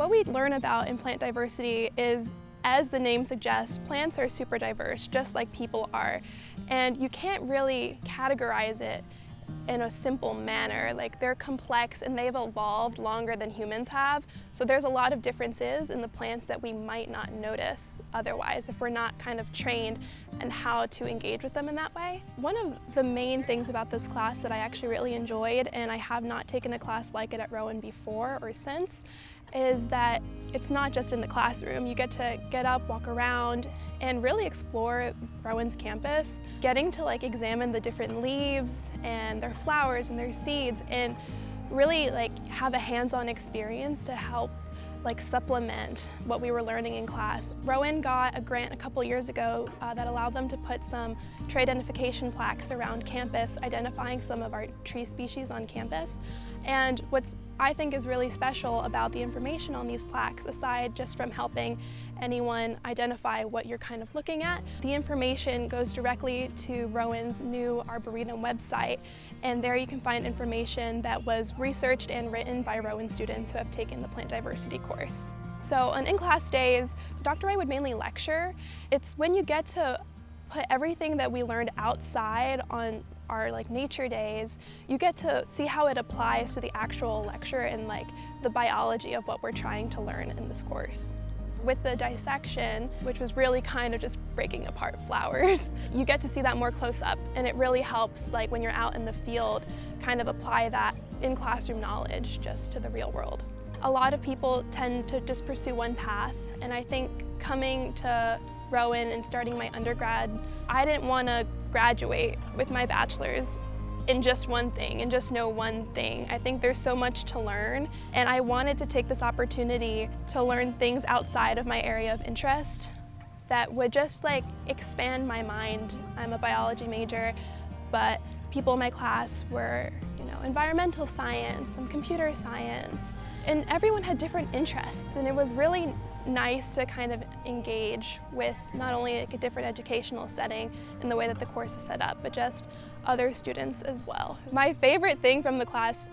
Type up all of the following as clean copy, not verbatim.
What we learn about in plant diversity is, as the name suggests, plants are super diverse, just like people are. And you can't really categorize it in a simple manner. Like, they're complex and they've evolved longer than humans have. So there's a lot of differences in the plants that we might not notice otherwise if we're not kind of trained in how to engage with them in that way. One of the main things about this class that I actually really enjoyed, and I have not taken a class like it at Rowan before or since, is that it's not just in the classroom. You get to get up, walk around, and really explore Rowan's campus, getting to examine the different leaves and their flowers and their seeds, and really have a hands-on experience to help supplement what we were learning in class. Rowan got a grant a couple years ago that allowed them to put some tree identification plaques around campus, identifying some of our tree species on campus. And what's I think is really special about the information on these plaques, aside just from helping anyone identify what you're kind of looking at, the information goes directly to Rowan's new Arboretum website, and there you can find information that was researched and written by Rowan students who have taken the plant diversity course. So on in-class days, Dr. Ray would mainly lecture. It's when you get to put everything that we learned outside on our nature days, you get to see how it applies to the actual lecture and the biology of what we're trying to learn in this course. With the dissection, which was really kind of just breaking apart flowers, you get to see that more close up, and it really helps when you're out in the field kind of apply that in classroom knowledge just to the real world. A lot of people tend to just pursue one path, and I think coming to Rowan and starting my undergrad, I didn't want to graduate with my bachelor's in just one thing and just know one thing. I think there's so much to learn, and I wanted to take this opportunity to learn things outside of my area of interest that would just expand my mind. I'm a biology major, but people in my class were, environmental science, some computer science, and everyone had different interests, and it was really nice to kind of engage with not only a different educational setting in the way that the course is set up, but just other students as well. My favorite thing from the class,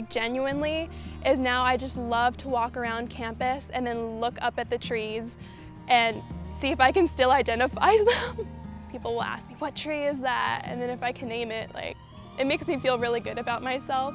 genuinely, is now I just love to walk around campus and then look up at the trees and see if I can still identify them. People will ask me, what tree is that? And then if I can name it, it makes me feel really good about myself.